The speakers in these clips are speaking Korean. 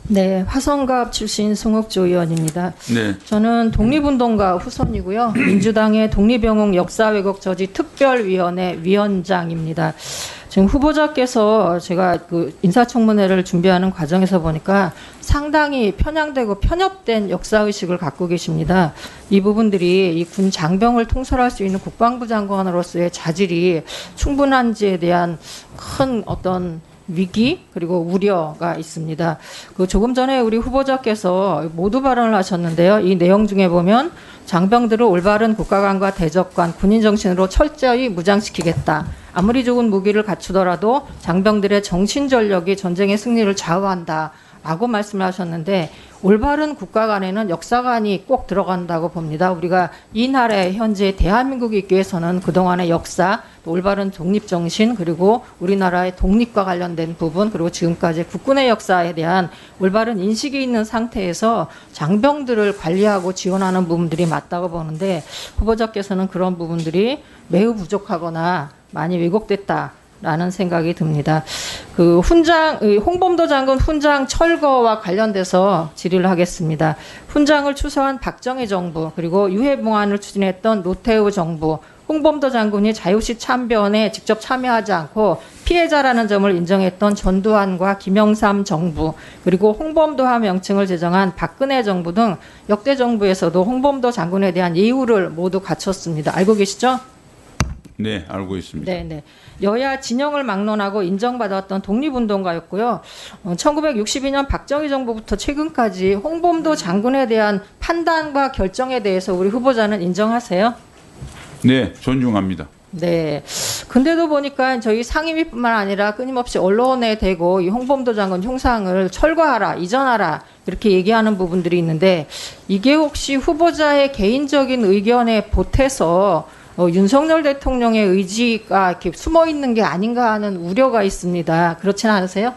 네, 화성갑 출신 송옥조 의원입니다. 네. 저는 독립운동가 후손이고요. 민주당의 독립영웅 역사왜곡 저지 특별위원회 위원장입니다. 지금 후보자께서 제가 그 인사청문회를 준비하는 과정에서 보니까 상당히 편향되고 편협된 역사의식을 갖고 계십니다. 이 부분들이 이 군 장병을 통솔할 수 있는 국방부 장관으로서의 자질이 충분한지에 대한 큰 어떤 위기 그리고 우려가 있습니다. 그 조금 전에 우리 후보자께서 모두 발언을 하셨는데요. 이 내용 중에 보면 장병들을 올바른 국가관과 대적관, 군인 정신으로 철저히 무장시키겠다. 아무리 좋은 무기를 갖추더라도 장병들의 정신 전력이 전쟁의 승리를 좌우한다. 라고 말씀을 하셨는데 올바른 국가관에는 역사관이 꼭 들어간다고 봅니다. 우리가 이 나라에 현재 대한민국이 있기 위해서는 그동안의 역사, 또 올바른 독립정신, 그리고 우리나라의 독립과 관련된 부분, 그리고 지금까지 국군의 역사에 대한 올바른 인식이 있는 상태에서 장병들을 관리하고 지원하는 부분들이 맞다고 보는데 후보자께서는 그런 부분들이 매우 부족하거나 많이 왜곡됐다. 라는 생각이 듭니다. 그 홍범도 장군 훈장 철거와 관련돼서 질의를 하겠습니다. 훈장을 추서한 박정희 정부 그리고 유해봉안을 추진했던 노태우 정부, 홍범도 장군이 자유시 참변에 직접 참여하지 않고 피해자라는 점을 인정했던 전두환과 김영삼 정부, 그리고 홍범도화 명칭을 제정한 박근혜 정부 등 역대 정부에서도 홍범도 장군에 대한 예우를 모두 갖췄습니다. 알고 계시죠? 네, 알고 있습니다. 네. 여야 진영을 막론하고 인정받았던 독립운동가였고요. 1962년 박정희 정부부터 최근까지 홍범도 장군에 대한 판단과 결정에 대해서 우리 후보자는 인정하세요? 네, 존중합니다. 네. 근데도 보니까 저희 상임위뿐만 아니라 끊임없이 언론에 대고 이 홍범도 장군 흉상을 철거하라, 이전하라 이렇게 얘기하는 부분들이 있는데 이게 혹시 후보자의 개인적인 의견에 보태서 윤석열 대통령의 의지가 이렇게 숨어 있는 게 아닌가 하는 우려가 있습니다. 그렇지는 않으세요?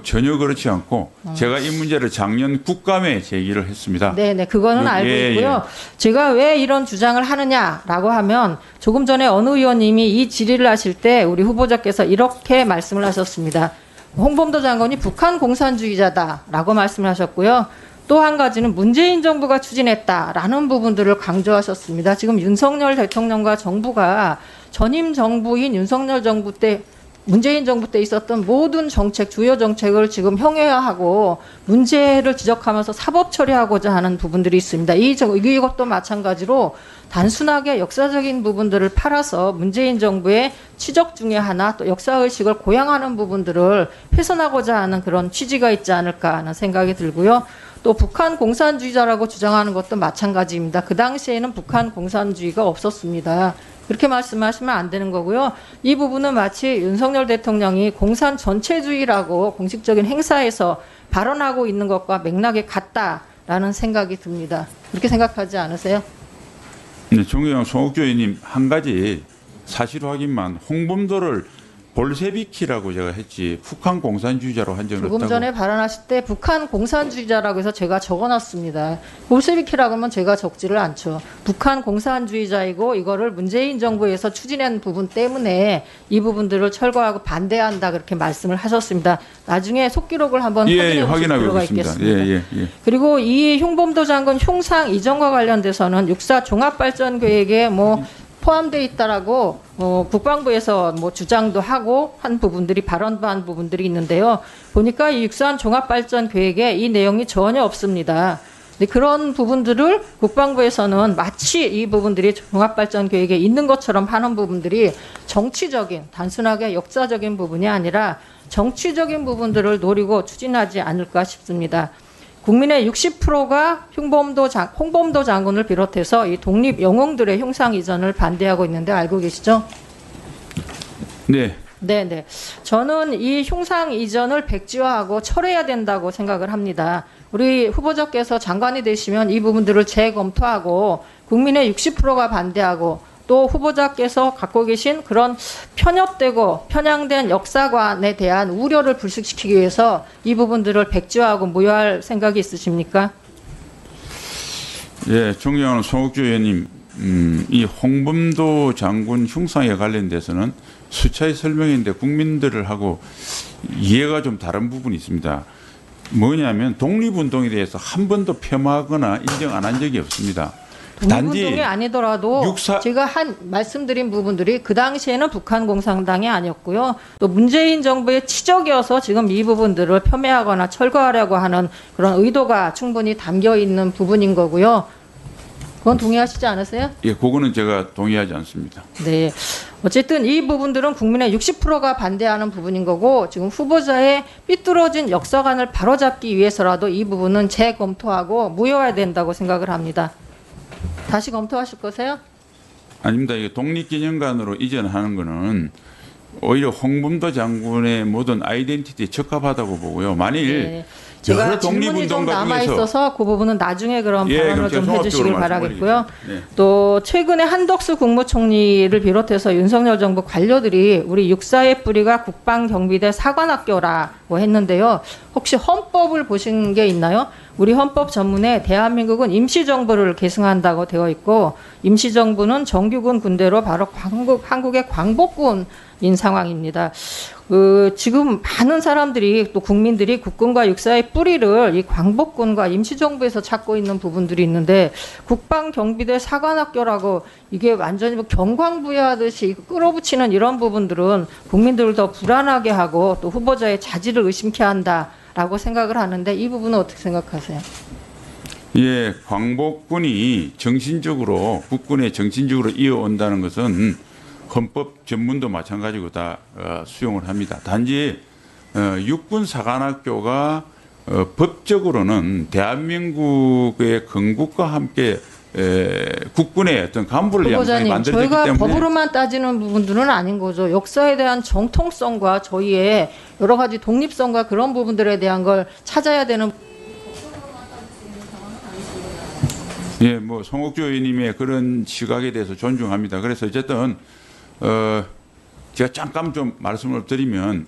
전혀 그렇지 않고 제가 이 문제를 작년 국감에 제기를 했습니다. 네네, 그거는 알고 있고요. 예. 제가 왜 이런 주장을 하느냐라고 하면 조금 전에 어느 의원님이 이 질의를 하실 때 우리 후보자께서 이렇게 말씀을 하셨습니다. 홍범도 장군이 북한 공산주의자다라고 말씀을 하셨고요. 또 한 가지는 문재인 정부가 추진했다라는 부분들을 강조하셨습니다. 지금 윤석열 대통령과 정부가 전임 정부인 윤석열 정부 때 문재인 정부 때 있었던 모든 정책, 주요 정책을 지금 형해화하고 문제를 지적하면서 사법 처리하고자 하는 부분들이 있습니다. 이것도 마찬가지로 단순하게 역사적인 부분들을 팔아서 문재인 정부의 치적 중에 하나, 또 역사의식을 고양하는 부분들을 훼손하고자 하는 그런 취지가 있지 않을까 하는 생각이 들고요. 또 북한 공산주의자라고 주장하는 것도 마찬가지입니다. 그 당시에는 북한 공산주의가 없었습니다. 그렇게 말씀하시면 안 되는 거고요. 이 부분은 마치 윤석열 대통령이 공산 전체주의라고 공식적인 행사에서 발언하고 있는 것과 맥락이 같다라는 생각이 듭니다. 그렇게 생각하지 않으세요? 네, 존경하는 송옥조 의원님, 한 가지 사실 확인만, 홍범도를 볼셰비키라고 제가 했지 북한 공산주의자로 한 적은 없다고. 조금 전에 발언하실 때 북한 공산주의자라고 해서 제가 적어놨습니다. 볼셰비키라고 하면 제가 적지를 않죠. 북한 공산주의자이고 이거를 문재인 정부에서 추진한 부분 때문에 이 부분들을 철거하고 반대한다 그렇게 말씀을 하셨습니다. 나중에 속기록을 한번 확인해 보실 필요가 있겠습니다. 그리고 이 홍범도 장군 흉상 이전과 관련돼서는 육사 종합발전계획에 포함되어 있다라고 국방부에서 주장도 하고 한 부분들이 발언도 한 부분들이 있는데요. 보니까 이 육산 종합발전 계획에 이 내용이 전혀 없습니다. 근데 그런 부분들을 국방부에서는 마치 이 부분들이 종합발전 계획에 있는 것처럼 하는 부분들이 정치적인, 단순하게 역사적인 부분이 아니라 정치적인 부분들을 노리고 추진하지 않을까 싶습니다. 국민의 60%가 홍범도 장군을 비롯해서 이 독립 영웅들의 흉상 이전을 반대하고 있는데 알고 계시죠? 네. 네네. 저는 이 흉상 이전을 백지화하고 철회해야 된다고 생각을 합니다. 우리 후보자께서 장관이 되시면 이 부분들을 재검토하고 국민의 60%가 반대하고 또 후보자께서 갖고 계신 그런 편협되고 편향된 역사관에 대한 우려를 불식시키기 위해서 이 부분들을 백지화하고 무효할 생각이 있으십니까? 예, 존경하는 송옥주 의원님, 이 홍범도 장군 흉상에 관련돼서는 수차례 설명했는데 국민들을 하고 이해가 좀 다른 부분이 있습니다. 뭐냐면 독립운동에 대해서 한 번도 폄하하거나 인정 안 한 적이 없습니다. 독립운동이 아니더라도 육사- 제가 말씀드린 부분들이 그 당시에는 북한 공산당이 아니었고요. 또 문재인 정부의 치적이어서 지금 이 부분들을 폄훼하거나 철거하려고 하는 그런 의도가 충분히 담겨 있는 부분인 거고요. 그건 동의하시지 않으세요? 예, 그거는 제가 동의하지 않습니다. 네. 어쨌든 이 부분들은 국민의 60%가 반대하는 부분인 거고 지금 후보자의 삐뚤어진 역사관을 바로잡기 위해서라도 이 부분은 재검토하고 무효해야 된다고 생각을 합니다. 다시 검토하실 거세요? 아닙니다. 이게 독립기념관으로 이전하는 거는 오히려 홍범도 장군의 모든 아이덴티티에 적합하다고 보고요. 만일 네. 제가 여러 질문이 좀 독립운동가 남아 중에서 있어서 그 부분은 나중에 그럼 예, 발언을 그럼 좀 제가 해주시길 종합적으로 바라겠고요. 말씀드리겠습니다. 네. 또 최근에 한덕수 국무총리를 비롯해서 윤석열 정부 관료들이 우리 육사의 뿌리가 국방경비대 사관학교라고 했는데요. 혹시 헌법을 보신 게 있나요? 우리 헌법 전문에 대한민국은 임시정부를 계승한다고 되어 있고 임시정부는 정규군 군대로 바로 한국의 광복군인 상황입니다. 지금 많은 사람들이 또 국민들이 국군과 육사의 뿌리를 이 광복군과 임시정부에서 찾고 있는 부분들이 있는데 국방경비대 사관학교라고 이게 완전히 뭐 경광부여하듯이 끌어붙이는 이런 부분들은 국민들을 더 불안하게 하고 또 후보자의 자질을 의심케 한다라고 생각을 하는데 이 부분은 어떻게 생각하세요? 예, 광복군이 정신적으로 국군의 정신적으로 이어온다는 것은 헌법 전문도 마찬가지고 다 수용을 합니다. 단지 육군 사관학교가 법적으로는 대한민국의 건국과 함께 국군의 어떤 간부를 양성해 후보자님, 만들어졌기 저희가 때문에 법으로만 따지는 부분들은 아닌 거죠. 역사에 대한 정통성과 저희의 여러 가지 독립성과 그런 부분들에 대한 걸 찾아야 되는. 예, 뭐 송옥주 의원님의 그런 시각에 대해서 존중합니다. 그래서 어쨌든 제가 잠깐 좀 말씀을 드리면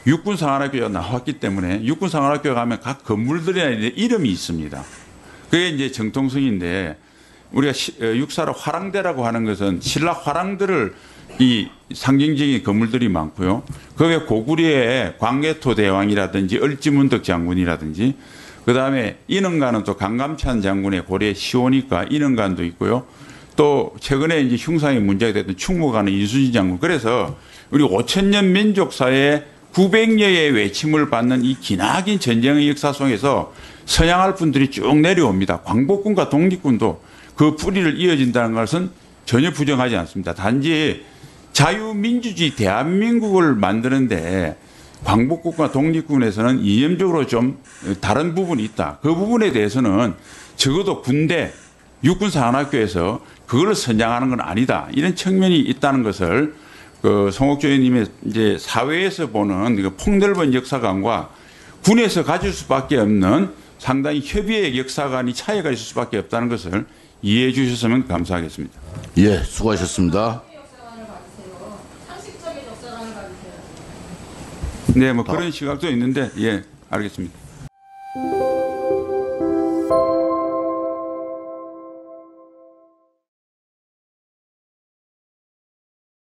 육군사관학교가 나왔기 때문에 육군사관학교 가면 각 건물들에 이름이 있습니다. 그게 이제 정통성인데 우리가 육사를 화랑대라고 하는 것은 신라 화랑들을 이 상징적인 건물들이 많고요. 거기에 고구려의 광개토 대왕이라든지 을지문덕 장군이라든지 그다음에 인흥관은 또 강감찬 장군의 고려 시오니까 인흥관도 있고요. 또 최근에 이제 흉상이 문제가 됐던 충무관의 이순신 장군. 그래서 우리 5,000년 민족사의 900여의 외침을 받는 이 기나긴 전쟁의 역사 속에서 선양할 분들이 쭉 내려옵니다. 광복군과 독립군도 그 뿌리를 이어진다는 것은 전혀 부정하지 않습니다. 단지 자유민주주의 대한민국을 만드는데 광복군과 독립군에서는 이념적으로 좀 다른 부분이 있다. 그 부분에 대해서는 적어도 군대, 육군사관학교에서 그걸 선양하는 건 아니다. 이런 측면이 있다는 것을 송옥주 의원님의 이제 사회에서 보는 그 폭넓은 역사관과 군에서 가질 수밖에 없는 상당히 협의의 역사관이 차이가 있을 수밖에 없다는 것을 이해해 주셨으면 감사하겠습니다. 예, 수고하셨습니다. 네, 뭐 그런 시각도 있는데, 예, 알겠습니다.